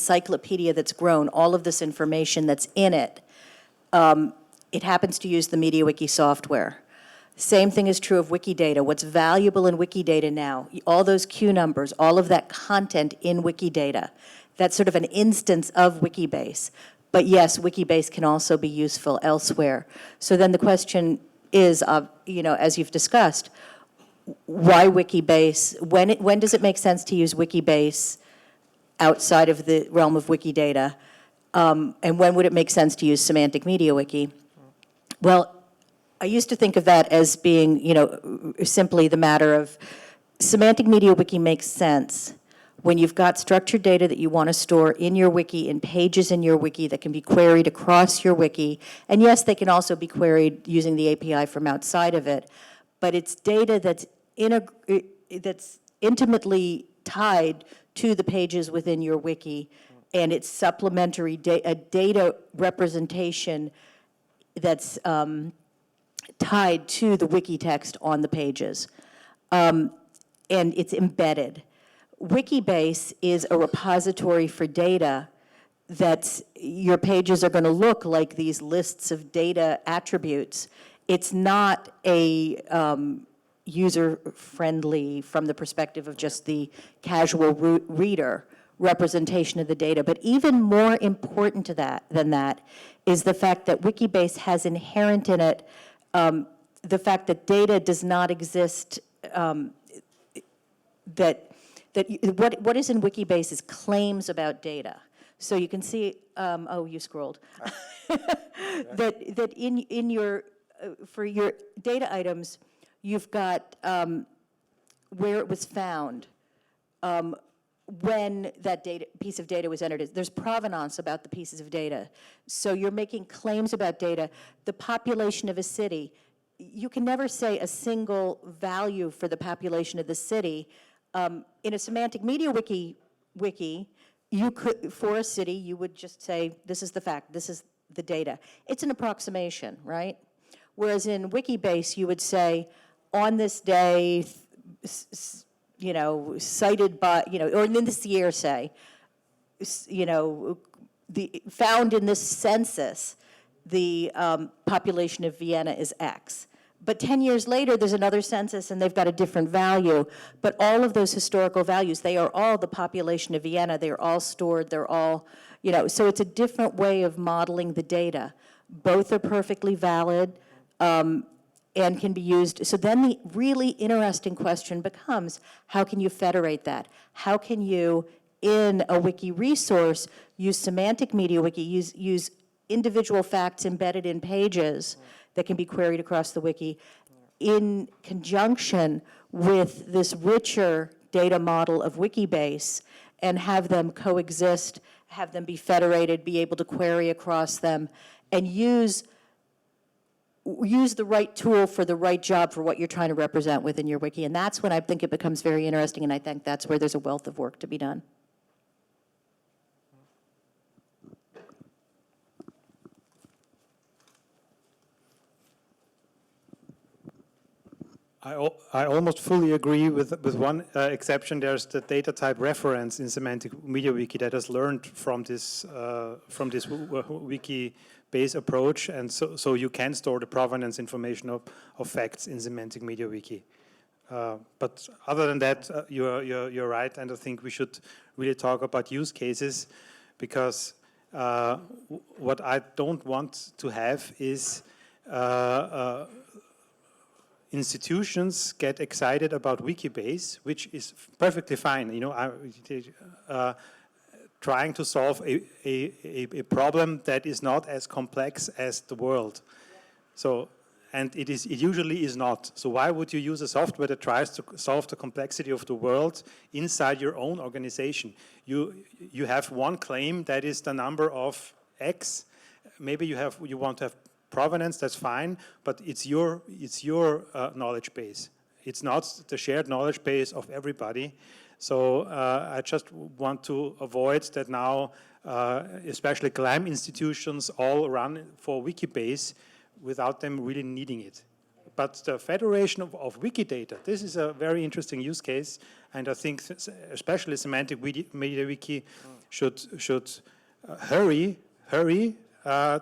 encyclopedia that's grown, all of this information that's in it, it happens to use the MediaWiki software. Same thing is true of Wikidata. What's valuable in Wikidata now, all those Q numbers, all of that content in Wikidata, that's sort of an instance of Wikibase. But yes, Wikibase can also be useful elsewhere. So then the question is, as you've discussed, why Wikibase? When does it make sense to use Wikibase outside of the realm of Wikidata? And when would it make sense to use Semantic MediaWiki? Well, I used to think of that as being, simply the matter of Semantic MediaWiki makes sense when you've got structured data that you want to store in your wiki, in pages in your wiki that can be queried across your wiki. And yes, they can also be queried using the API from outside of it. But it's data that's intimately tied to the pages within your wiki, and it's supplementary a data representation that's tied to the wiki text on the pages. And it's embedded. Wikibase is a repository for data that's, your pages are going to look like these lists of data attributes. It's not a user-friendly, from the perspective of just the casual reader, representation of the data. But even more important to than that is the fact that Wikibase has inherent in it the fact that data does not exist, what is in Wikibase is claims about data. So you can see, oh, you scrolled. that in your, for your data items, you've got where it was found, when that piece of data was entered. There's provenance about the pieces of data. So you're making claims about data. The population of a city, you can never say a single value for the population of the city. In a Semantic MediaWiki, you could, for a city, you would just say, this is the fact, this is the data. It's an approximation, right? Whereas in Wikibase, you would say, on this day, cited by, or in this year, say, found in this census, the population of Vienna is X. But 10 years later, there's another census, and they've got a different value. But all of those historical values, they are all the population of Vienna. They are all stored. They're all, so it's a different way of modeling the data. Both are perfectly valid and can be used. So then the really interesting question becomes, how can you federate that? How can you, in a wiki resource, use Semantic MediaWiki, use individual facts embedded in pages that can be queried across the wiki in conjunction with this richer data model of Wikibase, and have them coexist, have them be federated, be able to query across them, and use the right tool for the right job for what you're trying to represent within your wiki. And that's when I think it becomes very interesting, and I think that's where there's a wealth of work to be done. I almost fully agree with one exception. There's the data type reference in Semantic MediaWiki that has learned from this wiki base approach, and so you can store the provenance information of facts in Semantic MediaWiki. But other than that, you're right, and I think we should really talk about use cases, because what I don't want to have is institutions get excited about Wikibase, which is perfectly fine. Trying to solve a problem that is not as complex as the world. So, and it usually is not. So why would you use a software that tries to solve the complexity of the world inside your own organization? You have one claim that is the number of X. Maybe you want to have provenance, that's fine, but it's your knowledge base. It's not the shared knowledge base of everybody. So I just want to avoid that now, especially CLAM institutions all run for Wikibase without them really needing it. But the federation of Wikidata, this is a very interesting use case, and I think especially Semantic MediaWiki hurry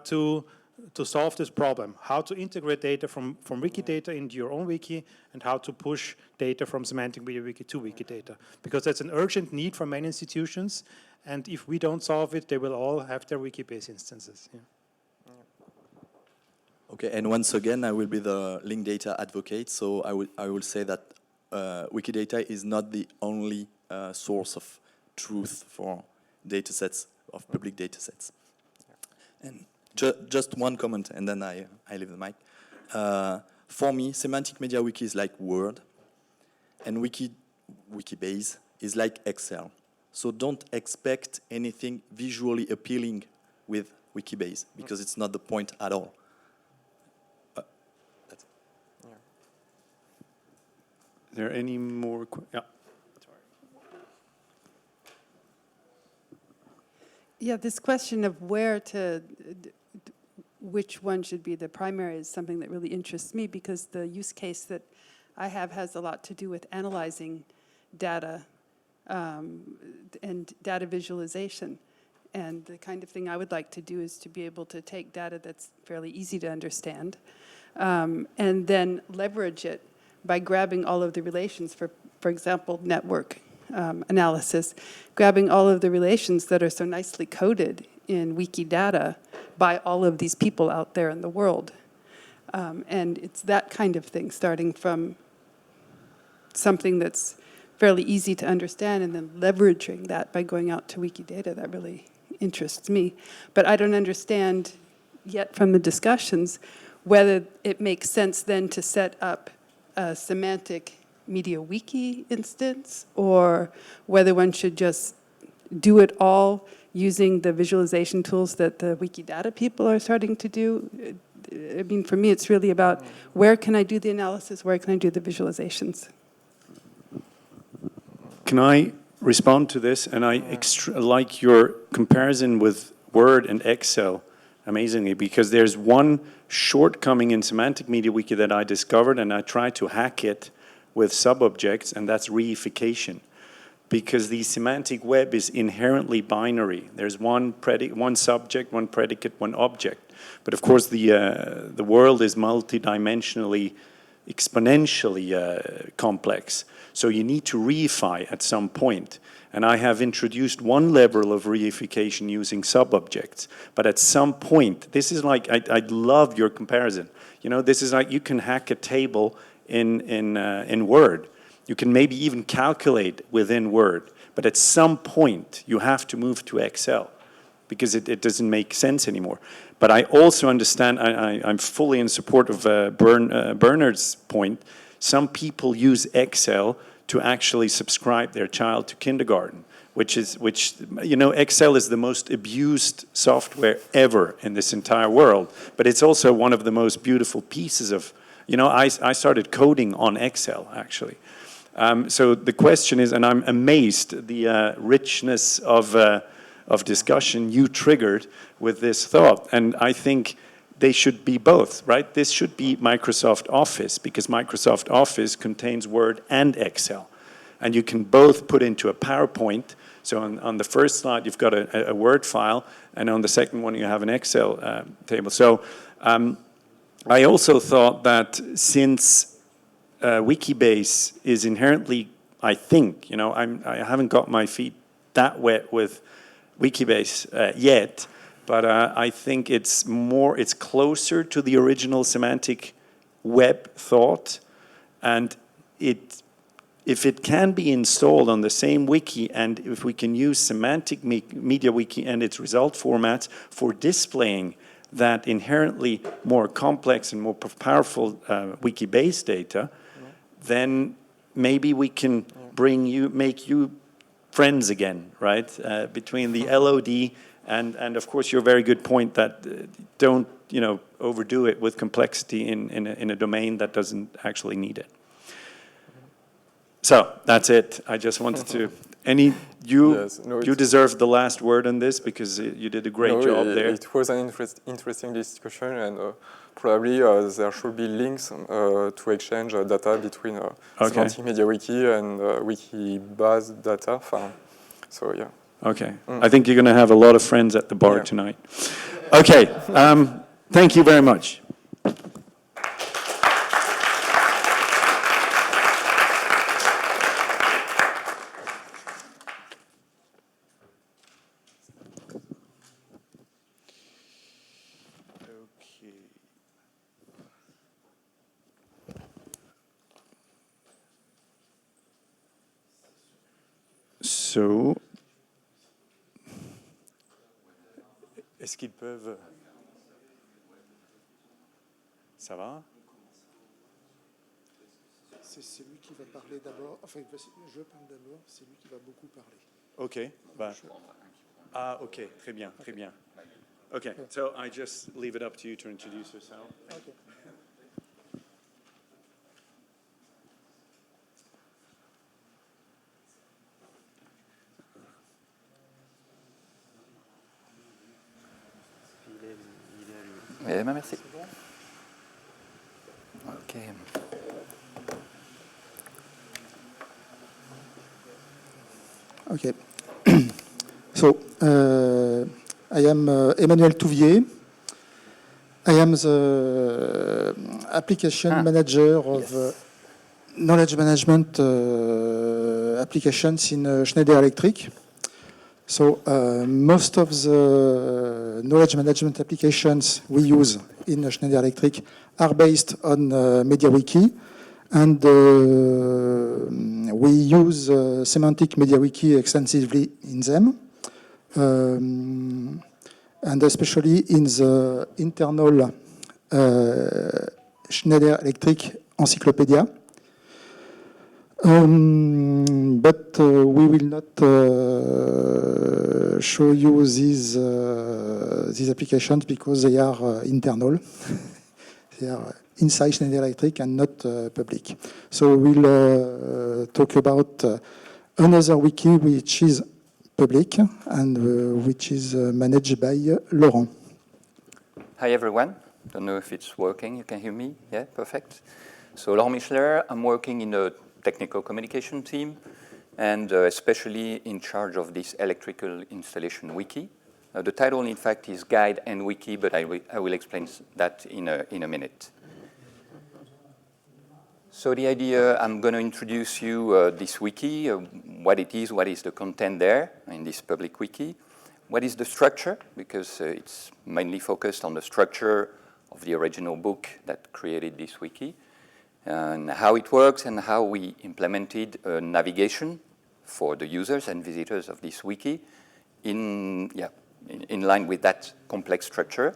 to solve this problem. How to integrate data from Wikidata into your own wiki, and how to push data from Semantic MediaWiki to Wikidata. Because that's an urgent need for many institutions, and if we don't solve it, they will all have their Wikibase instances. Yeah. Okay, and once again, I will be the linked data advocate. So I will say that Wikidata is not the only source of truth for datasets, of public datasets. And just one comment, and then I leave the mic. For me, Semantic MediaWiki is like Word, and Wikibase is like Excel. So don't expect anything visually appealing with Wikibase, because it's not the point at all. That's it. Yeah. Is there any more? Yeah. Yeah, this question of which one should be the primary is something that really interests me, because the use case that I have has a lot to do with analyzing data and data visualization. And the kind of thing I would like to do is to be able to take data that's fairly easy to understand and then leverage it by grabbing all of the relations, for example, network analysis, grabbing all of the relations that are so nicely coded in Wikidata by all of these people out there in the world. And it's that kind of thing, starting from something that's fairly easy to understand and then leveraging that by going out to Wikidata. That really interests me. But I don't understand yet from the discussions whether it makes sense then to set up a Semantic MediaWiki instance, or whether one should just do it all using the visualization tools that the Wikidata people are starting to do. I mean, for me, it's really about where can I do the analysis, where can I do the visualizations? Can I respond to this? And I like your comparison with Word and Excel amazingly, because there's one shortcoming in Semantic MediaWiki that I discovered, and I tried to hack it with sub-objects, and that's reification. Because the semantic web is inherently binary. There's one subject, one predicate, one object. But of course, the world is multidimensionally, exponentially complex. So you need to reify at some point. And I have introduced one level of reification using sub-objects. But at some point, this is like, I love your comparison. You know, this is like you can hack a table in Word. You can maybe even calculate within Word. But at some point, you have to move to Excel because it doesn't make sense anymore. But I also understand, I'm fully in support of Bernard's point. Some people use Excel to actually subscribe their child to kindergarten, which you know, Excel is the most abused software ever in this entire world. But it's also one of the most beautiful pieces of, you know, I started coding on Excel, actually. So the question is, and I'm amazed the richness of discussion you triggered with this thought. And I think they should be both, right? This should be Microsoft Office, because Microsoft Office contains Word and Excel. And you can both put into a PowerPoint. So on the first slide, you've got a Word file, and on the second one, you have an Excel table. So I also thought that since Wikibase is inherently, I think, you know, I haven't got my feet that wet with Wikibase yet, but I think it's closer to the original semantic web thought, and if it can be installed on the same wiki, and if we can use Semantic MediaWiki and its result formats for displaying that inherently more complex and more powerful Wikibase data, then maybe we can make you friends again, right? Between the LOD and of course your very good point that don't, you know, overdo it with complexity in a domain that doesn't actually need it. So that's it. I just wanted to. You deserve the last word on this because you did a great job there. It was an interesting discussion, and probably there should be links to exchange data between Semantic MediaWiki and Wikibase data. So yeah. Okay. I think you're going to have a lot of friends at the bar Yeah. tonight. Okay. Thank you very much. So, est-ce qu'ils peuvent... Ça va? C'est celui qui va parler d'abord, enfin je parle d'abord, c'est lui qui va beaucoup parler. Ok. Bah. Ah, ok. Très bien, très bien. Okay, so I just leave it up to you to introduce yourself. Okay. Eh bien, merci. Ok. Okay. So, I am Emmanuel Touvier. I am the application manager of knowledge management applications in Schneider Electric. So, most of the knowledge management applications we use in Schneider Electric are based on MediaWiki. And we use Semantic MediaWiki extensively in them, and especially in the internal Schneider Electric encyclopedia. But we will not show you these applications because they are internal. They are inside Schneider Electric and not public. So we'll talk about another wiki which is public and which is managed by Laurent. Hi, everyone. Don't know if it's working. You can hear me? Yeah, perfect. So Laurent Michler, I'm working in a technical communication team and especially in charge of this electrical installation wiki. The title, in fact, is Guide and Wiki, but I will explain that in a minute. So the idea, I'm going to introduce you this wiki, what it is, what is the content there in this public wiki, what is the structure, because it's mainly focused on the structure of the original book that created this wiki, and how it works and how we implemented navigation for the users and visitors of this wiki in line with that complex structure.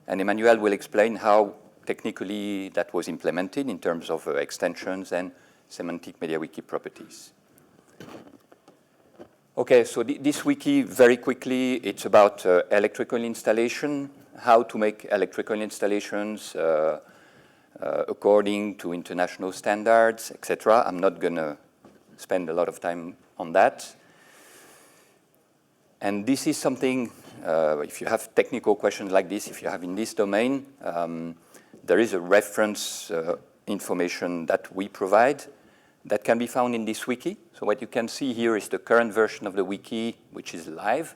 And Emmanuel will explain how technically that was implemented in terms of extensions and Semantic MediaWiki properties. Okay, so this wiki, very quickly, it's about electrical installation, how to make electrical installations according to international standards, etc. I'm not going to spend a lot of time on that. And this is something, if you have technical questions like this, if you have in this domain, there is a reference information that we provide that can be found in this wiki. So what you can see here is the current version of the wiki, which is live.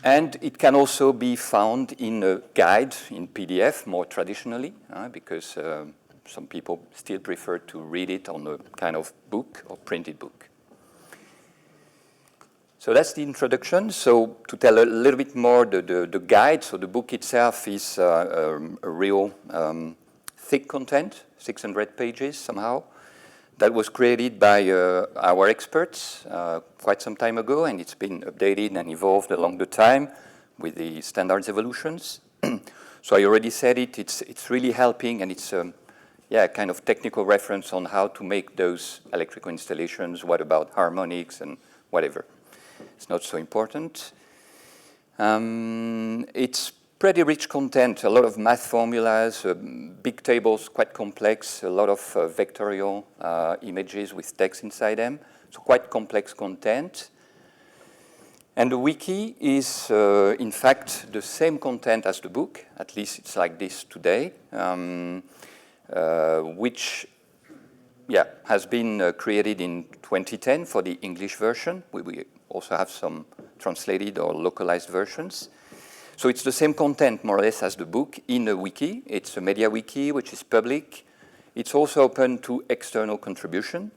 And it can also be found in a guide in PDF, more traditionally, because some people still prefer to read it on a kind of book or printed book. So that's the introduction. So to tell a little bit more, the guide, so the book itself is a real thick content, 600 pages somehow, that was created by our experts quite some time ago, and it's been updated and evolved along the time with the standards evolutions. So I already said it, it's really helping, and it's a kind of technical reference on how to make those electrical installations, what about harmonics and whatever. It's not so important. It's pretty rich content, a lot of math formulas, big tables, quite complex, a lot of vectorial images with text inside them. So quite complex content. And the wiki is, in fact, the same content as the book, at least it's like this today, which has been created in 2010 for the English version. We also have some translated or localized versions. So it's the same content, more or less, as the book in a wiki. It's a MediaWiki, which is public. It's also open to external contribution.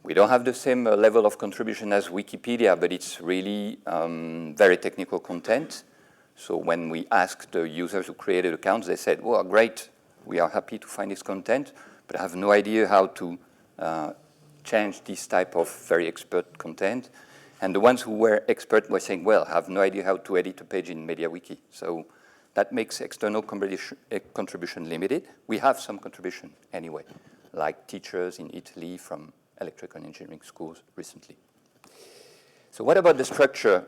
We don't have the same level of contribution as Wikipedia, but it's really very technical content. So when we asked the users who created accounts, they said, well, great, we are happy to find this content, but I have no idea how to change this type of very expert content. And the ones who were expert were saying, well, I have no idea how to edit a page in MediaWiki. So that makes external contribution limited. We have some contribution anyway, like teachers in Italy from electrical engineering schools recently. So what about the structure?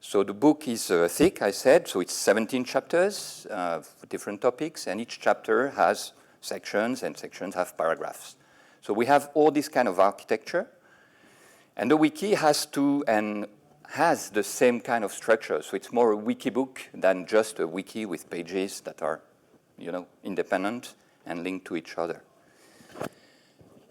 So the book is thick, I said, so it's 17 chapters for different topics, and each chapter has sections, and sections have paragraphs. So we have all this kind of architecture, and the wiki has the same kind of structure. So it's more a wiki book than just a wiki with pages that are, independent and linked to each other.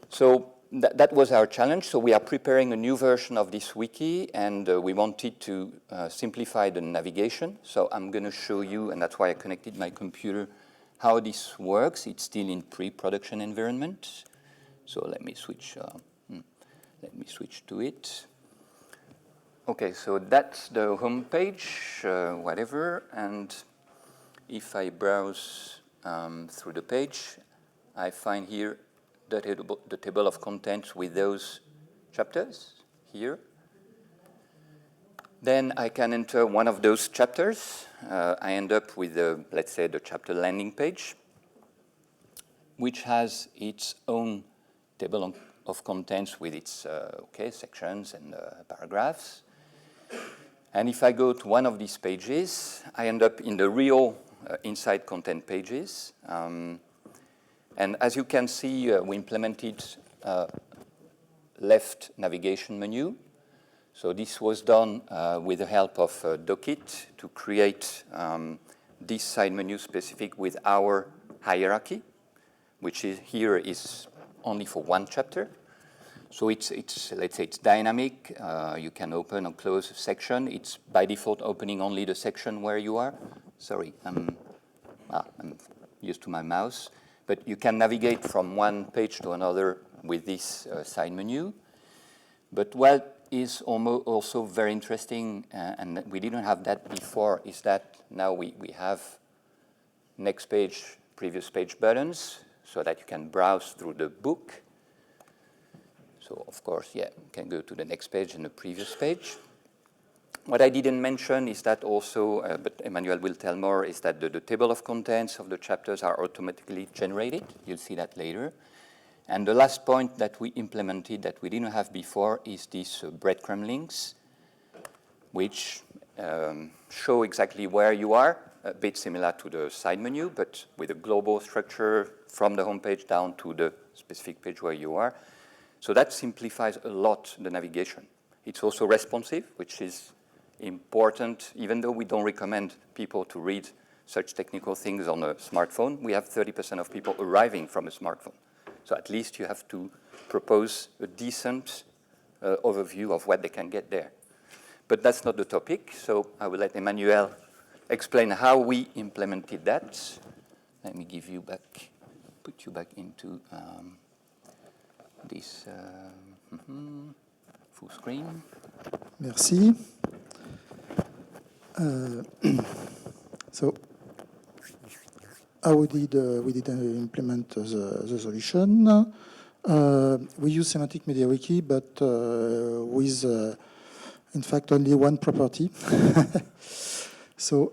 So that was our challenge. So we are preparing a new version of this wiki, and we wanted to simplify the navigation. So I'm going to show you, and that's why I connected my computer, how this works. It's still in pre-production environment. So let me switch to it. Okay, so that's the home page, whatever. And if I browse through the page, I find here the table of contents with those chapters here. Then I can enter one of those chapters. I end up with, let's say, the chapter landing page, which has its own table of contents with its sections and paragraphs. And if I go to one of these pages, I end up in the real inside content pages. And as you can see, we implemented left navigation menu. So this was done with the help of Dockit to create this side menu specific with our hierarchy, which is only for one chapter. So it's let's say it's dynamic. You can open or close a section. It's by default opening only the section where you are. Sorry, I'm used to my mouse. But you can navigate from one page to another with this side menu. But what is also very interesting, and we didn't have that before, is that now we have next page, previous page buttons, so that you can browse through the book. So of course, you can go to the next page and the previous page. What I didn't mention is that also, but Emmanuel will tell more, is that the table of contents of the chapters are automatically generated. You'll see that later. And the last point that we implemented that we didn't have before is these breadcrumb links, which show exactly where you are, a bit similar to the side menu, but with a global structure from the home page down to the specific page where you are. So that simplifies a lot the navigation. It's also responsive, which is important, even though we don't recommend people to read such technical things on a smartphone. We have 30% of people arriving from a smartphone. So at least you have to propose a decent overview of what they can get there. But that's not the topic, so I will let Emmanuel explain how we implemented that. Let me put you back into this full screen. Merci. So how we did implement the solution? We use Semantic MediaWiki, but with, in fact, only one property. So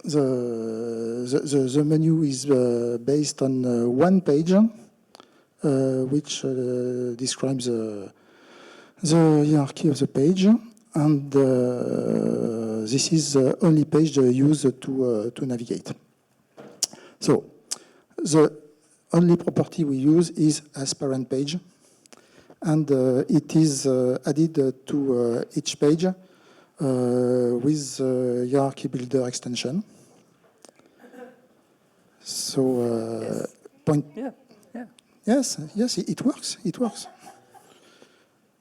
the menu is based on one page, which describes the hierarchy of the page. And this is the only page used to navigate. So the only property we use is as parent page, and it is added to each page with hierarchy builder extension. So point. Yeah. Yes, it works. It works.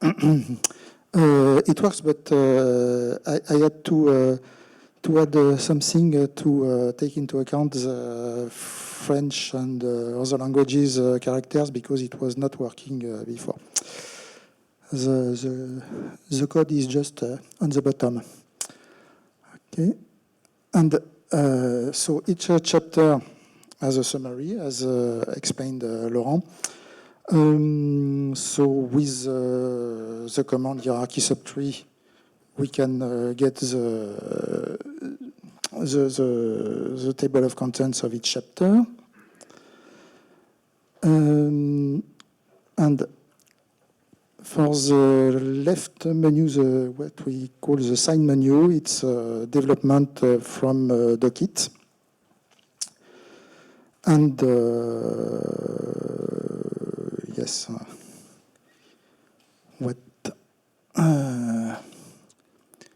It works, but I had to add something to take into account the French and other languages characters because it was not working before. The code is just on the bottom. Okay, and so each chapter has a summary, as explained Laurent. So with the command hierarchy subtree, we can get the table of contents of each chapter. And for the left menu, what we call the sign menu, it's development from Dockit. And yes,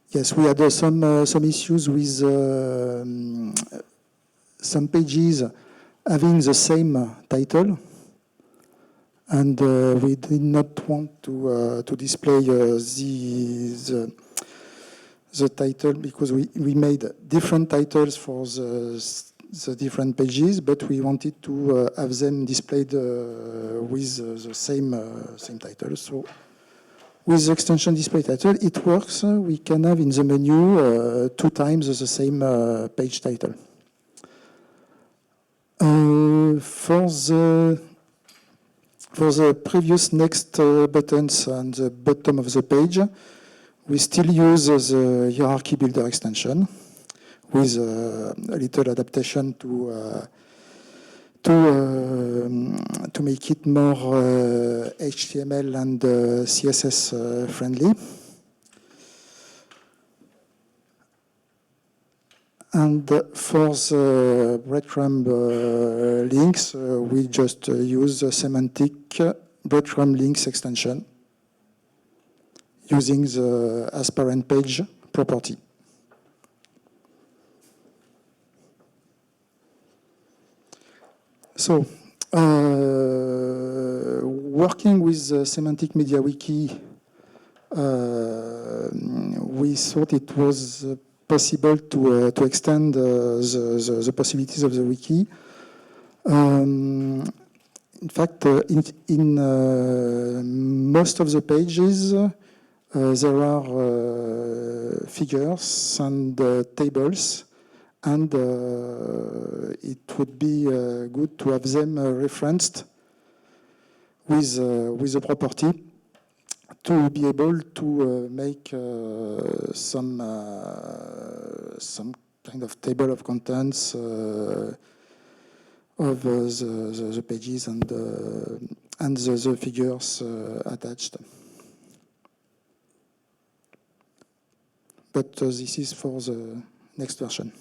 yes, we had some issues with some pages having the same title, and we did not want to display the title because we made different titles for the different pages, but we wanted to have them displayed with the same title. So with the extension display title, it works. We can have in the menu 2 times the same page title. For the previous next buttons on the bottom of the page, we still use the hierarchy builder extension with a little adaptation to make it more HTML and CSS friendly. And for the breadcrumb links, we just use the semantic breadcrumb links extension using the as parent page property. So, working with the Semantic MediaWiki, we thought it was possible to extend the possibilities of the wiki. In fact, in most of the pages, there are figures and tables, and it would be good to have them referenced with a property to be able to make some kind of table of contents of the pages and the figures attached. But this is for the next version.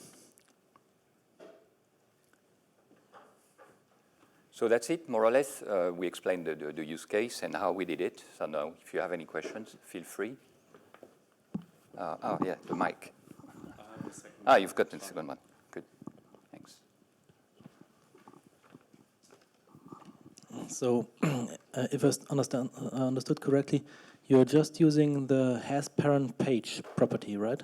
So that's it, more or less. We explained the use case and how we did it. So now, if you have any questions, feel free. Oh, yeah, the mic. You've got the second one. Good, thanks. So, if I understood correctly, you're just using the has parent page property, right?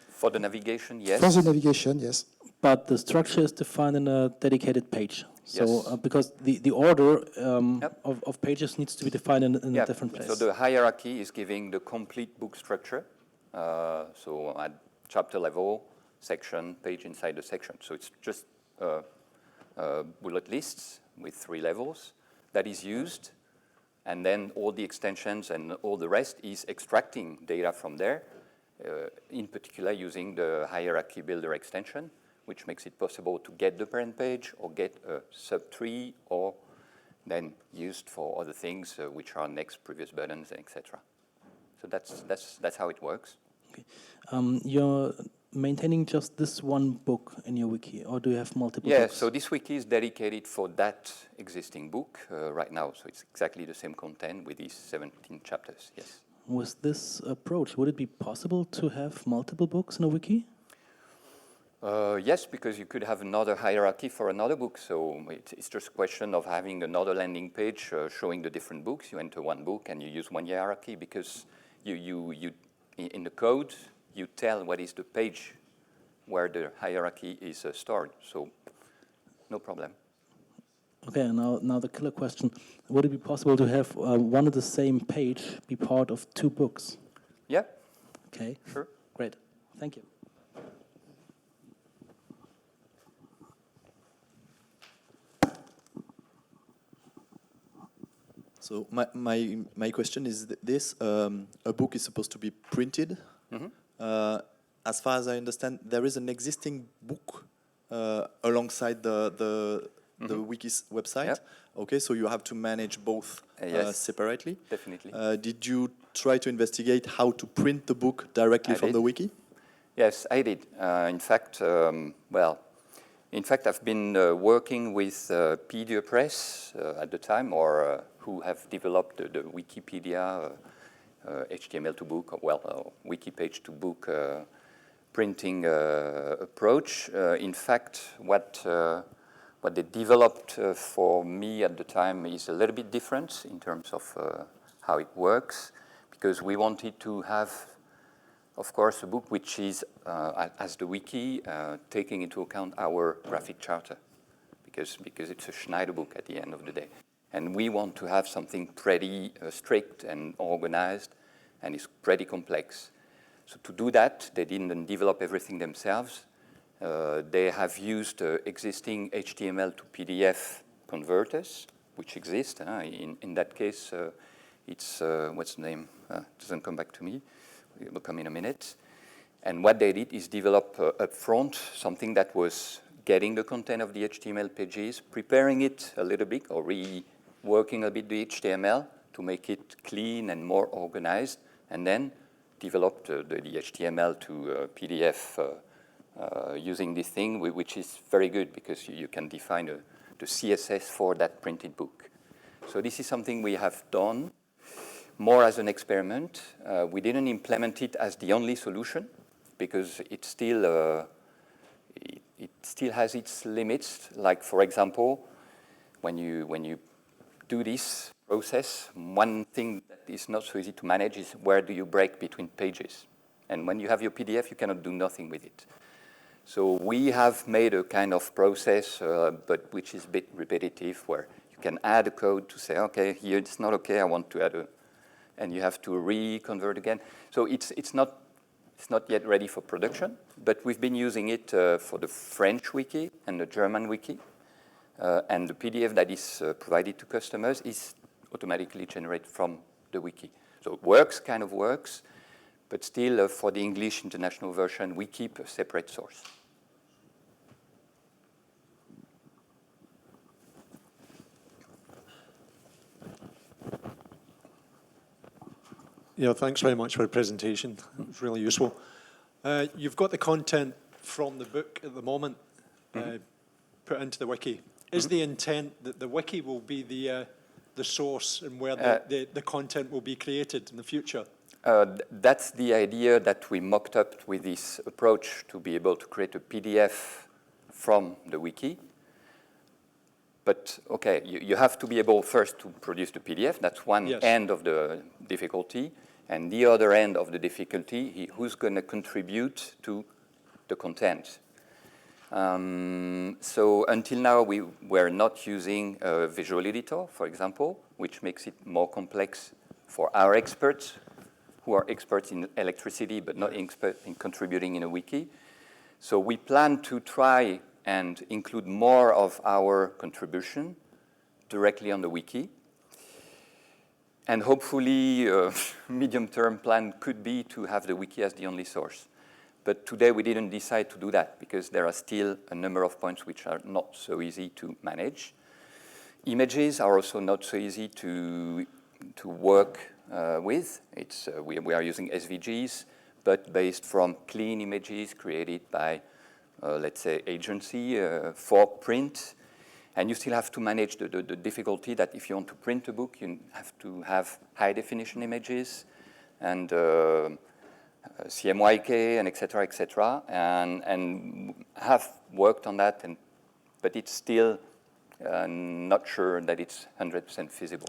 For the navigation, yes. For the navigation, yes. But the structure is defined in a dedicated page. So, Yes. Because the order Yep. of pages needs to be defined in a different place. So the hierarchy is giving the complete book structure. So at chapter level, section, page inside the section. So it's just bullet lists with 3 levels that is used. And then all the extensions and all the rest is extracting data from there, in particular using the hierarchy builder extension, which makes it possible to get the parent page or get a subtree or then used for other things, which are next, previous buttons, etc. So that's how it works. Okay. You're maintaining just this one book in your wiki, or do you have multiple books? Yeah, so this wiki is dedicated for that existing book right now. So it's exactly the same content with these 17 chapters, yes. With this approach, would it be possible to have multiple books in a wiki? Yes, because you could have another hierarchy for another book. So it's just a question of having another landing page showing the different books. You enter one book and you use one hierarchy because you in the code, you tell what is the page where the hierarchy is stored. So no problem. Okay, now the killer question. Would it be possible to have one and the same page be part of two books? Yeah. Okay. Sure. Great. Thank you. So my question is this: a book is supposed to be printed. Mm-hmm. As far as I understand, there is an existing book alongside the wiki's website. Yep. Okay, so you have to manage both Yes, separately. definitely. Did you try to investigate how to print the book directly from the wiki? Yes, I did. In fact, I've been working with Pedia Press at the time, or who have developed the Wikipedia HTML to book, wiki page to book printing approach. In fact, what they developed for me at the time is a little bit different in terms of how it works, because we wanted to have, of course, a book which is, as the wiki, taking into account our graphic charter, because it's a Schneider book at the end of the day. And we want to have something pretty strict and organized, and it's pretty complex. So to do that, they didn't develop everything themselves. They have used existing HTML to PDF converters, which exist. In that case, it's, what's the name? Doesn't come back to me. It will come in a minute. And what they did is develop up front something that was getting the content of the HTML pages, preparing it a little bit, or reworking a bit the HTML to make it clean and more organized, and then developed the HTML to PDF using this thing, which is very good because you can define the CSS for that printed book. So this is something we have done more as an experiment. We didn't implement it as the only solution because it still has its limits. Like, for example, when you do this process, one thing that is not so easy to manage is where do you break between pages. And when you have your PDF, you cannot do nothing with it. So we have made a kind of process, but which is a bit repetitive, where you can add a code to say, okay, here it's not okay, I want to add and you have to reconvert again. So it's not yet ready for production, but we've been using it for the French wiki and the German wiki. And the PDF that is provided to customers is automatically generated from the wiki. So it works, kind of works, but still for the English international version, we keep a separate source. Yeah, thanks very much for the presentation. It was really useful. You've got the content from the book at the moment put into the wiki. Is the intent that the wiki will be the source and where the content will be created in the future? That's the idea that we mocked up with this approach to be able to create a PDF from the wiki. But, okay, you have to be able first to produce the PDF. That's one end of the difficulty. And the other end of the difficulty, who's going to contribute to the content. So until now, we were not using a visual editor, for example, which makes it more complex for our experts, who are experts in electricity, but not experts in contributing in a wiki. So we plan to try and include more of our contribution directly on the wiki. And hopefully, medium-term plan could be to have the wiki as the only source. But today we didn't decide to do that because there are still a number of points which are not so easy to manage. Images are also not so easy to work with. We are using SVGs, but based from clean images created by, let's say, agency for print. And you still have to manage the difficulty that if you want to print a book, you have to have high-definition images and CMYK and et cetera, et cetera. And have worked on that, but it's still not sure that it's 100% feasible.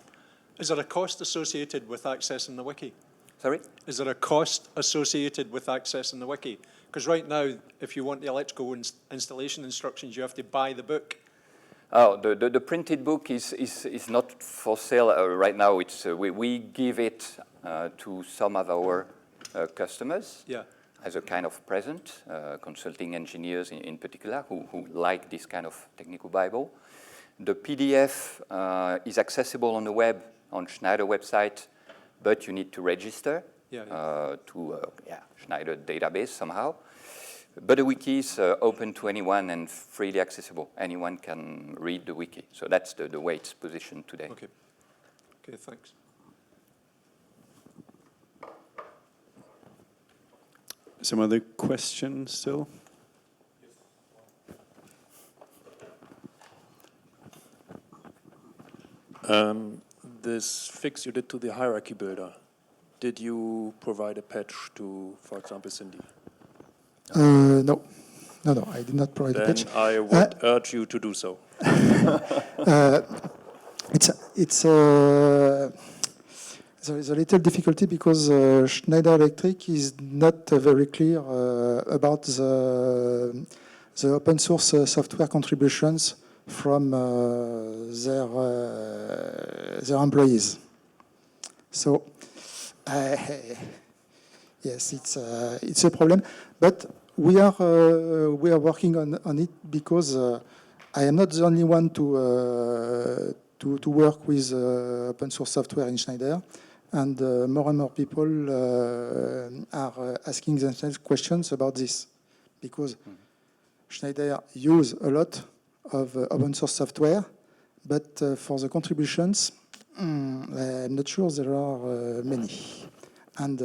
Is there a cost associated with accessing the wiki? Sorry? Is there a cost associated with accessing the wiki? Because right now, if you want the electrical installation instructions, you have to buy the book. Oh, the printed book is not for sale right now. It's we give it to some of our customers as a kind of present, consulting engineers in particular who like this kind of technical Bible. The PDF is accessible on the web, on Schneider website, but you need to register to Schneider database somehow. But the wiki is open to anyone and freely accessible. Anyone can read the wiki. So that's the way it's positioned today. Okay. Okay, thanks. Some other questions still? This fix you did to the hierarchy builder, did you provide a patch to, for example, Cindy? No, I did not provide a patch. Then I would urge you to do so. There is a little difficulty because Schneider Electric is not very clear about the open source software contributions from their employees. So, yes, it's a problem, but we are working on it because I am not the only one to work with open source software in Schneider, and more people are asking themselves questions about this because Schneider use a lot of open source software, but for the contributions, I'm not sure there are many. And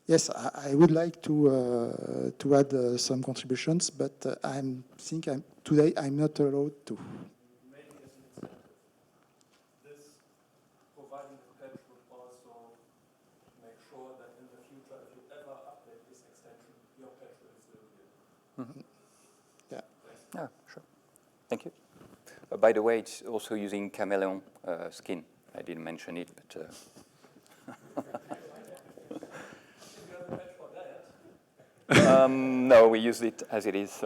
yes, I would like to add some contributions, but today I'm not allowed to. Maybe as an example, this providing the patch would also make sure that in the future, if you ever update this extension, your patch will still be there. Yeah. Yeah, sure. Thank you. By the way, it's also using chameleon skin. I didn't mention it, but... no, we use it as it is.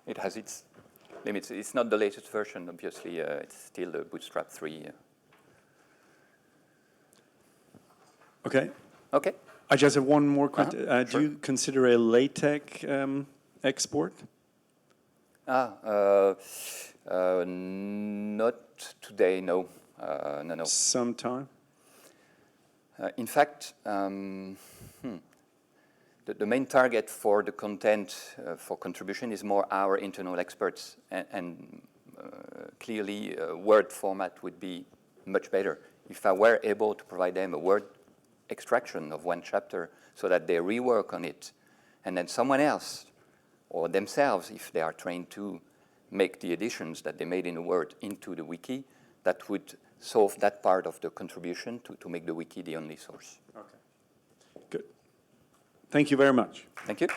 It has its limits. It's not the latest version, obviously. It's still the Bootstrap 3. Okay. Okay. I just have one more question. Sure. Do you consider a LaTeX export? Not today, no. No. Sometime? In fact, the main target for the content for contribution is more our internal experts, and clearly Word format would be much better. If I were able to provide them a Word extraction of one chapter so that they rework on it, and then someone else or themselves, if they are trained to, make the additions that they made in the Word into the wiki, that would solve that part of the contribution to make the wiki the only source. Okay. Good. Thank you very much. Thank you.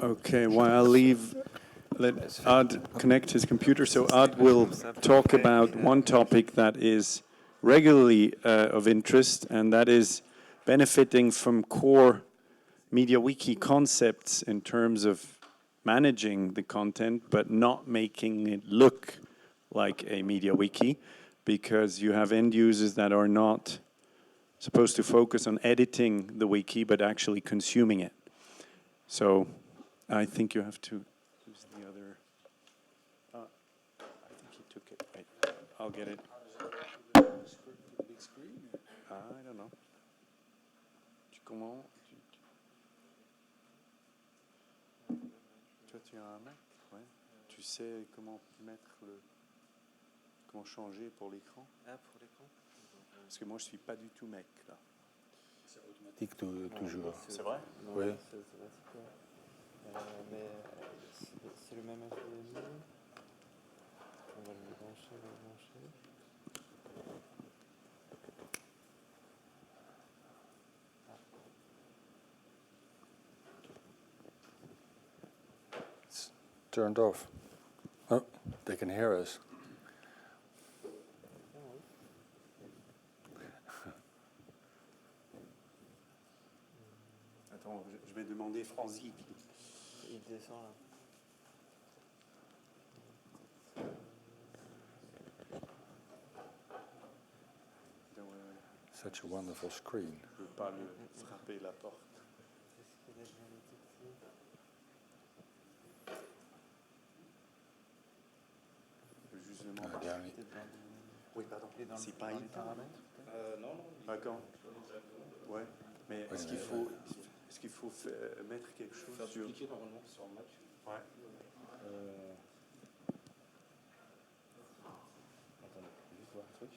Okay, while I leave, let Ad connect his computer. So Ad will talk about one topic that is regularly of interest, and that is benefiting from core MediaWiki concepts in terms of managing the content, but not making it look like a MediaWiki, because you have end users that are not supposed to focus on editing the wiki, but actually consuming it. So I think you have to use the other. I think he took it. Wait, I'll get it. I don't know. Toi, tu as un Mac, ouais. Tu sais comment comment changer pour l'écran? Ah, pour l'écran. Parce que moi, je suis pas du tout Mac là. C'est automatique toujours. C'est vrai? Oui. C'est automatique. Mais c'est le même HDMI. On va le brancher. turned off. Oh, they can hear us. Attends, je vais demander Franzi. Il descend là. Such a wonderful screen. Je ne peux pas le frapper la porte. Juste demander. Oui, pardon. C'est pas non, non. D'accord. Ouais. Mais est-ce qu'il faut mettre quelque chose Faire sur... dupliquer normalement sur un match. Ouais. Attendez, je vais juste voir un truc.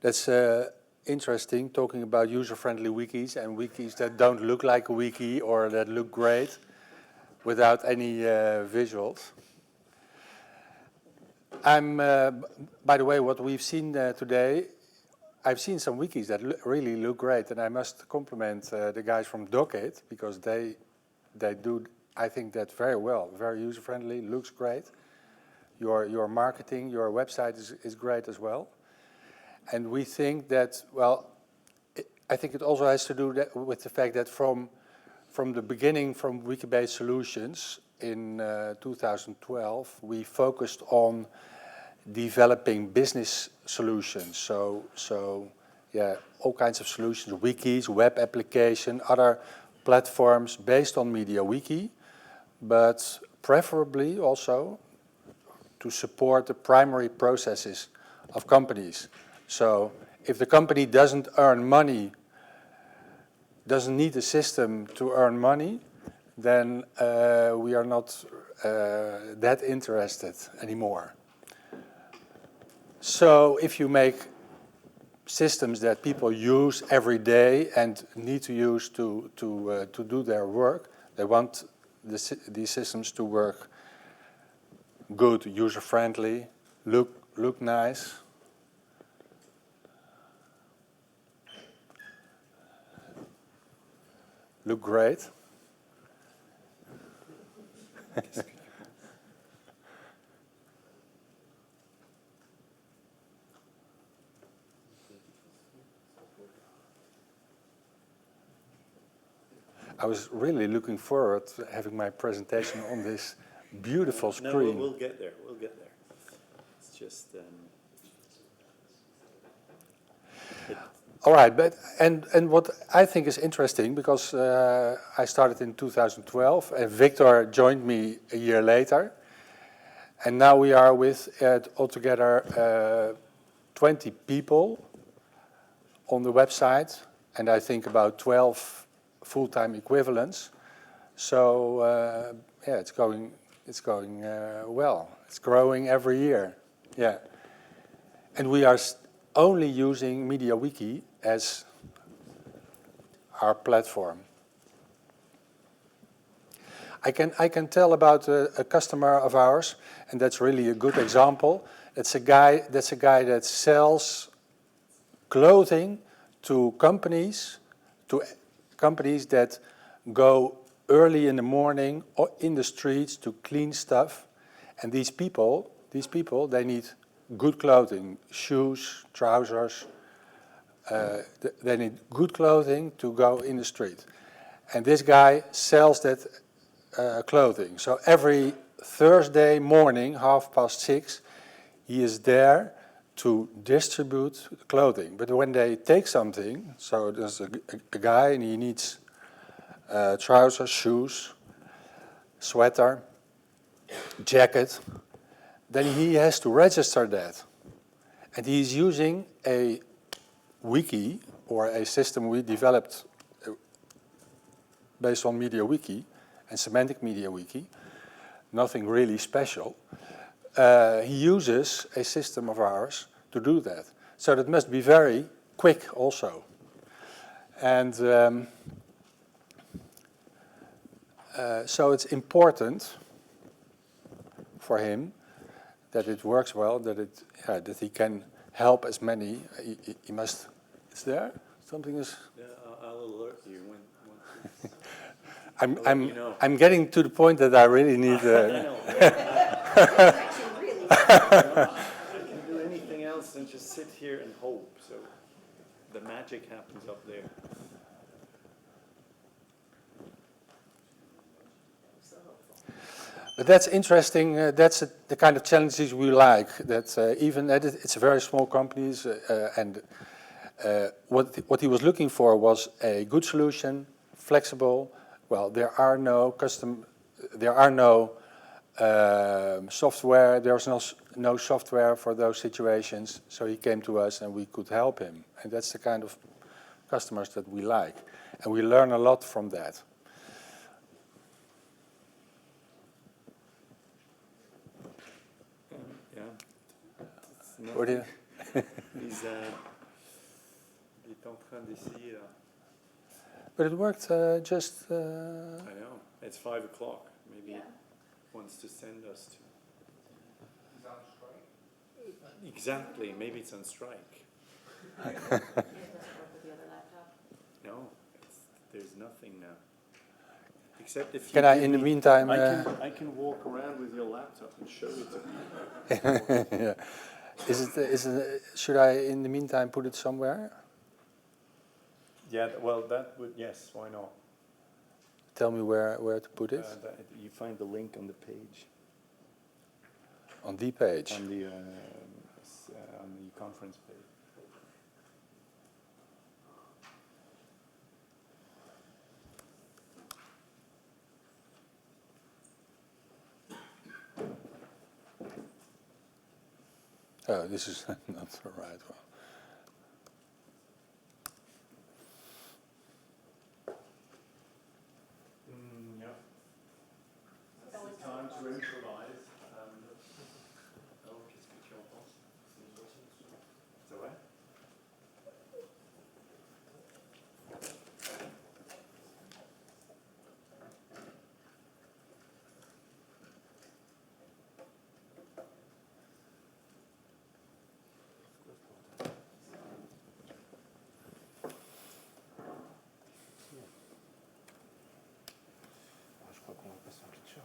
That's interesting, talking about user-friendly wikis and wikis that don't look like a wiki or that look great without any visuals. By the way, what we've seen today, I've seen some wikis that really look great, and I must compliment the guys from Dockit because they do, I think, that very well, very user-friendly, looks great. Your marketing, your website is great as well. And we think that, well, I think it also has to do with the fact that from the beginning, from wiki-based solutions in 2012, we focused on developing business solutions. So yeah, all kinds of solutions, wikis, web application, other platforms based on MediaWiki, but preferably also to support the primary processes of companies. So if the company doesn't earn money, doesn't need a system to earn money, then we are not that interested anymore. So if you make systems that people use every day and need to use to do their work, they want these systems to work good, user-friendly, look nice. Look great. I was really looking forward to having my presentation on this beautiful screen. No, we'll get there. We'll get there. It's just... All right, but and what I think is interesting, because I started in 2012 and Victor joined me a year later, and now we are with altogether 20 people on the website, and I think about 12 full-time equivalents. So yeah, it's going well. It's growing every year. Yeah, and we are only using MediaWiki as our platform. I can tell about a customer of ours, and that's really a good example. That's a guy that sells clothing to companies that go early in the morning or in the streets to clean stuff, and these people they need good clothing, shoes, trousers, they need good clothing to go in the street. And this guy sells that clothing. So every Thursday morning, 6:30, he is there to distribute clothing. But when they take something, so there's a guy and he needs trousers, shoes, sweater, jacket, then he has to register that. And he's using a wiki, or a system we developed based on MediaWiki and Semantic MediaWiki, nothing really special. He uses a system of ours to do that. So that must be very quick also. And so it's important for him that it works well, that he can help as many. He must. Is there something? Is. Yeah, I'll alert you when I'm getting to the point that I really need. I can do anything else than just sit here and hope. So the magic happens up there. But that's interesting. That's the kind of challenges we like. That even it's a very small companies, and what he was looking for was a good solution, flexible. Well, there are no software. There's no software for those situations. So he came to us, and we could help him. And that's the kind of customers that we like, and we learn a lot from that. What do you? Il est en train d'essayer là. But it worked just. I know. It's 5 o'clock. Maybe he wants to send us to. He's on strike? Exactly. Maybe it's on strike. No, there's nothing now. Except if you Can I, in the meantime? I can walk around with your laptop and show it to you. Yeah. Should I, in the meantime, put it somewhere? Yeah, well, that would, yes, why not? Tell me where to put it. You find the link on the page. On the page? On the conference page. Oh, this is not the right one. Yeah. It's time to improvise. Qu'est-ce que tu en penses? C'est vrai? Je crois qu'on va passer en picture.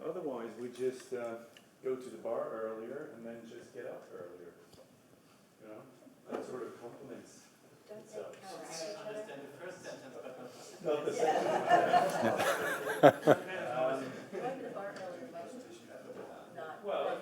Otherwise, we just go to the bar earlier and then just get up earlier. You know, that sort of complements. I understand the first sentence, but Not the second. Well,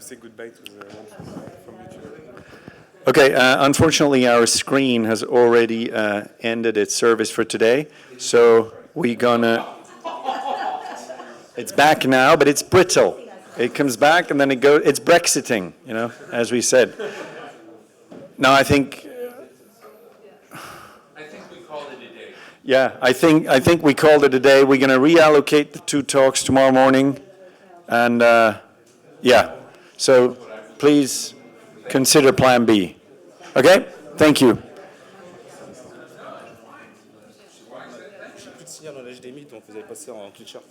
say goodbye to the from YouTube. Okay, unfortunately, our screen has already ended its service for today, so we're gonna. It's back now, but it's brittle. It comes back and then it goes. It's Brexiting, you know, as we said. No, I think we called it a day. Yeah, I think we called it a day. We're going to reallocate the 2 talks tomorrow morning, and yeah. So please consider Plan B. Okay? Thank you. Plus de signer dans l'HDMI, donc vous avez passé en clichard.